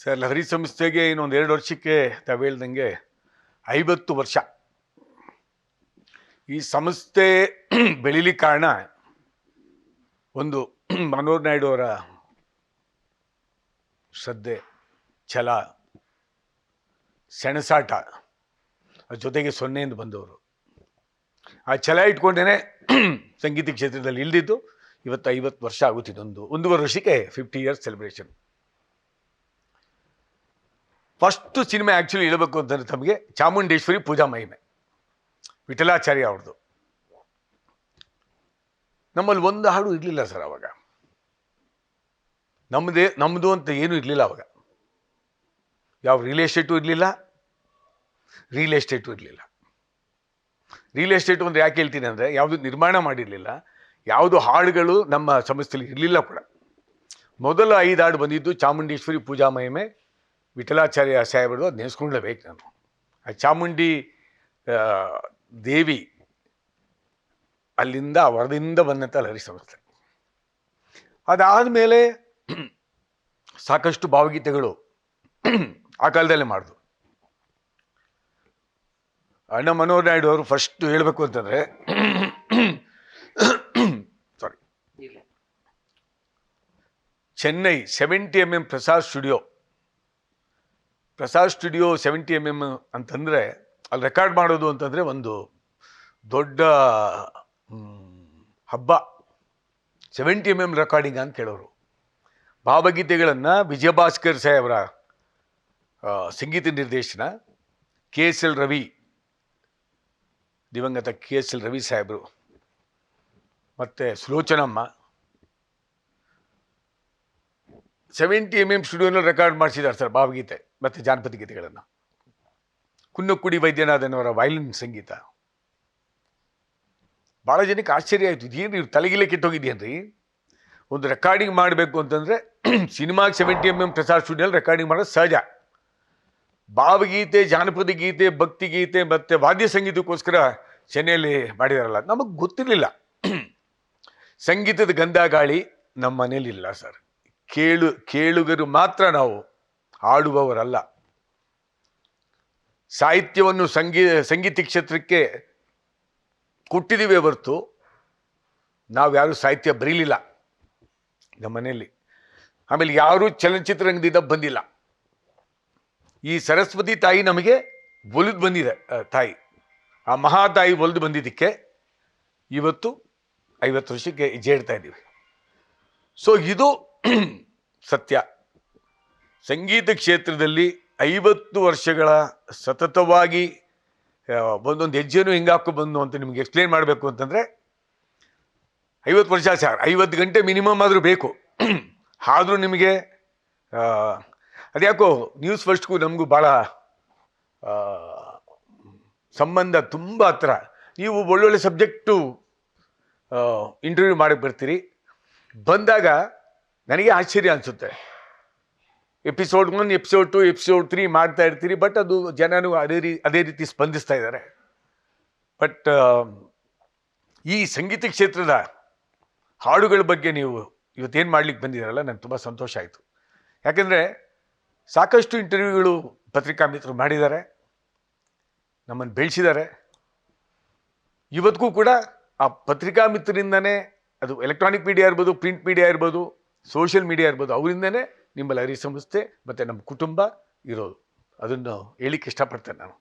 Sir, Lahari ಸಂಸ್ಥೆಗೆ ಇನ್ನೊಂದು 2 ವರ್ಷಕ್ಕೆ ತಾವು ಹೇಳ್ದಂಗೆ 50 ವರ್ಷ. ಈ ಸಂಸ್ಥೆ ಬೆಳಿಲಿಕ್ಕೆ ಕಾರಣ ಒಂದು ಮನೋಹರ್ ನಾಯ್ಡು ಅವರ ಶ್ರದ್ಧೆ, ಛಲ, ಸೆಣಸಾಟ, ಜೊತೆಗೆ ಸೊನ್ನೆಯಿಂದ ಬಂದವರು. ಆ ಛಲ ಇಟ್ಕೊಂಡೇನೆ ಸಂಗೀತ ಕ್ಷೇತ್ರದಲ್ಲಿ ಇಳಿದಿದ್ದು. ಇವತ್ತು 50 ವರ್ಷ ಆಗುತ್ತಿದೆ. ಒಂದೂವರೆ ವರ್ಷಕ್ಕೆ 50 years celebration. First cinema actually ಹೇಳಬೇಕು ಅಂತಂದರೆ ತಮಗೆ ಚಾಮುಂಡೇಶ್ವರಿ ಪೂಜಾ ಮಹಿಮೆ, ವಿಠಲಾಚಾರ್ಯ ಅವ್ರದ್ದು. ನಮ್ಮಲ್ಲಿ ಒಂದು ಹಾಡು ಇರಲಿಲ್ಲ ಸರ್ ಅವಾಗ. ನಮ್ಮದು ಅಂತ ಏನೂ ಇರಲಿಲ್ಲ ಅವಾಗ. ಯಾವ ರಿಯಲ್ ಎಸ್ಟೇಟು ಇರಲಿಲ್ಲ. ರಿಯಲ್ ಎಸ್ಟೇಟು ಅಂದರೆ ಯಾಕೆ ಹೇಳ್ತೀನಿ ಅಂದರೆ, ಯಾವುದು ನಿರ್ಮಾಣ ಮಾಡಿರಲಿಲ್ಲ, ಯಾವುದು ಹಾಡುಗಳು ನಮ್ಮ ಸಂಸ್ಥೆಯಲ್ಲಿ ಇರಲಿಲ್ಲ ಕೂಡ. ಮೊದಲ 5 ಹಾಡು ಬಂದಿದ್ದು ಚಾಮುಂಡೇಶ್ವರಿ ಪೂಜಾ ಮಹಿಮೆ, ವಿಠಲಾಚಾರ್ಯ ಸಾಹೇಬರದು. ಅದು ನೆನೆಸ್ಕೊಳ್ಳೇಬೇಕು ನಾನು. ಆ ಚಾಮುಂಡಿ ದೇವಿ ಅಲ್ಲಿಂದ ವರದಿಂದ ಬಂದಂಥ ಲಹರಿ ಸಂಸ್ಥೆ. ಅದಾದಮೇಲೆ ಸಾಕಷ್ಟು ಭಾವಗೀತೆಗಳು ಆ ಕಾಲದಲ್ಲೇ ಮಾಡಿದ್ರು. ಅಣ್ಣ ಮನೋಹರ್ ನಾಯ್ಡು ಅವರು ಫಸ್ಟ್ ಹೇಳಬೇಕು ಅಂತಂದರೆ Chennai 70mm Prasad studio 70mm ಅಂತಂದರೆ ಅಲ್ಲಿ ರೆಕಾರ್ಡ್ ಮಾಡೋದು ಅಂತಂದರೆ ಒಂದು ದೊಡ್ಡ ಹಬ್ಬ. 70mm ರೆಕಾರ್ಡಿಂಗ್ ಅಂತ ಕೇಳೋರು. ಭಾವಗೀತೆಗಳನ್ನು ವಿಜಯಭಾಸ್ಕರ್ ಸಾಹೇಬರ ಸಂಗೀತ ನಿರ್ದೇಶನ, KSL ರವಿ, ದಿವಂಗತ KSL ರವಿ ಸಾಹೇಬರು ಮತ್ತು ಸುಲೋಚನಮ್ಮ 70mm ಸ್ಟುಡಿಯೋನಲ್ಲಿ ರೆಕಾರ್ಡ್ ಮಾಡಿಸಿದ್ದಾರೆ ಸರ್ ಭಾವಗೀತೆ ಮತ್ತು ಜಾನಪದ ಗೀತೆಗಳನ್ನು. ಕುನ್ನಕ್ಕುಡಿ ವೈದ್ಯನಾಥನವರ ವಯಲಿನ್ ಸಂಗೀತ. ಭಾಳ ಜನಕ್ಕೆ ಆಶ್ಚರ್ಯ ಆಯಿತು, ಇದೇನು ಇವ್ರು ತಲೆಗಿಲೆ ಕೆಟ್ಟೋಗಿದೆಯೇನ್ರಿ. ಒಂದು ರೆಕಾರ್ಡಿಂಗ್ ಮಾಡಬೇಕು ಅಂತಂದರೆ ಸಿನಿಮಾಗೆ 70mm ಪ್ರಸಾದ್ ಸ್ಟುಡಿಯೋಲ್ಲಿ ರೆಕಾರ್ಡಿಂಗ್ ಮಾಡೋದು ಸಹಜ. ಭಾವಗೀತೆ, ಜಾನಪದ ಗೀತೆ, ಭಕ್ತಿಗೀತೆ ಮತ್ತು ವಾದ್ಯ ಸಂಗೀತಕ್ಕೋಸ್ಕರ ಚೆನ್ನೈಯಲ್ಲಿ ಮಾಡಿದಾರಲ್ಲ, ನಮಗೆ ಗೊತ್ತಿರಲಿಲ್ಲ. ಸಂಗೀತದ ಗಂಧ ಗಾಳಿ ನಮ್ಮ ಮನೇಲಿಲ್ಲ ಸರ್. ಕೇಳುಗರು ಮಾತ್ರ ನಾವು, ಹಾಡುವವರಲ್ಲ. ಸಾಹಿತ್ಯವನ್ನು ಸಂಗೀತ ಕ್ಷೇತ್ರಕ್ಕೆ ಕೊಟ್ಟಿದ್ದೀವಿ ಹೊರತು ನಾವು ಯಾರೂ ಸಾಹಿತ್ಯ ಬರೀಲಿಲ್ಲ ನಮ್ಮ ಮನೆಯಲ್ಲಿ. ಆಮೇಲೆ ಯಾರೂ ಚಲನಚಿತ್ರರಂಗದಿಂದ ಬಂದಿಲ್ಲ. ಈ ಸರಸ್ವತಿ ತಾಯಿ ನಮಗೆ ಒಲಿದು ಬಂದಿದೆ. ತಾಯಿ, ಆ ಮಹಾತಾಯಿ ಒಲಿದು ಬಂದಿದ್ದಕ್ಕೆ ಇವತ್ತು 50 ವರ್ಷಕ್ಕೆ ಹೆಜ್ಜೆ ಇಡ್ತಾ ಇದ್ದೀವಿ. ಸೊ ಇದು ಸತ್ಯ. ಸಂಗೀತ ಕ್ಷೇತ್ರದಲ್ಲಿ 50 ವರ್ಷಗಳ ಸತತವಾಗಿ ಒಂದೊಂದು ಹೆಜ್ಜೆನೂ ಹಿಂಗೆ ಹಾಕೋ ಬಂದು ಅಂತ ನಿಮಗೆ ಎಕ್ಸ್ಪ್ಲೇನ್ ಮಾಡಬೇಕು ಅಂತಂದರೆ 50 ವರ್ಷ ಸರ್. 50 ಗಂಟೆ ಮಿನಿಮಮ್ ಆದರೂ ಬೇಕು. ಆದರೂ ನಿಮಗೆ ಅದ್ಯಾಕೋ ನ್ಯೂಸ್ ಫಸ್ಟ್ಗೂ ನಮಗೂ ಭಾಳ ಸಂಬಂಧ ತುಂಬ ಹತ್ರ. ನೀವು ಒಳ್ಳೊಳ್ಳೆ ಸಬ್ಜೆಕ್ಟು ಇಂಟರ್ವ್ಯೂ ಮಾಡಕ್ಕೆ ಬರ್ತೀರಿ. ಬಂದಾಗ ನನಗೆ ಆಶ್ಚರ್ಯ ಅನಿಸುತ್ತೆ. ಎಪಿಸೋಡ್ 1, ಎಪಿಸೋಡ್ 2, ಎಪಿಸೋಡ್ 3 ಮಾಡ್ತಾ ಇರ್ತೀರಿ, ಬಟ್ ಅದು ಜನನೂ ಅದೇ ರೀತಿ ಸ್ಪಂದಿಸ್ತಾ ಇದ್ದಾರೆ. ಬಟ್ ಈ ಸಂಗೀತ ಕ್ಷೇತ್ರದ ಹಾಡುಗಳ ಬಗ್ಗೆ ನೀವು ಇವತ್ತೇನು ಮಾಡ್ಲಿಕ್ಕೆ ಬಂದಿದ್ದಾರಲ್ಲ, ನನಗೆ ತುಂಬ ಸಂತೋಷ ಆಯಿತು. ಯಾಕೆಂದರೆ ಸಾಕಷ್ಟು ಇಂಟರ್ವ್ಯೂಗಳು ಪತ್ರಿಕಾ ಮಿತ್ರರು ಮಾಡಿದ್ದಾರೆ, ನಮ್ಮನ್ನು ಬೆಳೆಸಿದ್ದಾರೆ. ಇವತ್ತಿಗೂ ಕೂಡ ಆ ಪತ್ರಿಕಾ ಮಿತ್ರರಿಂದನೇ, ಅದು ಎಲೆಕ್ಟ್ರಾನಿಕ್ ಮೀಡಿಯಾ ಇರ್ಬೋದು, ಪ್ರಿಂಟ್ ಮೀಡಿಯಾ ಇರ್ಬೋದು, ಸೋಷಿಯಲ್ ಮೀಡಿಯಾ ಇರ್ಬೋದು, ಅವರಿಂದನೇ ನಿಮ್ಮ ಲಹರಿ ಸಂಸ್ಥೆ ಮತ್ತು ನಮ್ಮ ಕುಟುಂಬ ಇರೋದು. ಅದನ್ನು ಹೇಳಿಕ್ಕೆ ಇಷ್ಟಪಡ್ತೇನೆ ನಾನು.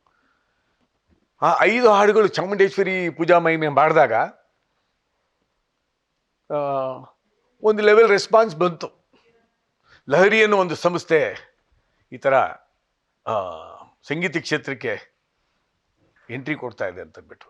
ಆ 5 ಹಾಡುಗಳು ಚಾಮುಂಡೇಶ್ವರಿ ಪೂಜಾ ಮಹಿಮೆ ಮಾಡಿದಾಗ ಒಂದು ಲೆವೆಲ್ ರೆಸ್ಪಾನ್ಸ್ ಬಂತು. ಲಹರಿ ಅನ್ನೋ ಒಂದು ಸಂಸ್ಥೆ ಈ ಥರ ಸಂಗೀತ ಕ್ಷೇತ್ರಕ್ಕೆ ಎಂಟ್ರಿ ಕೊಡ್ತಾ ಇದೆ ಅಂತಂದ್ಬಿಟ್ಟು.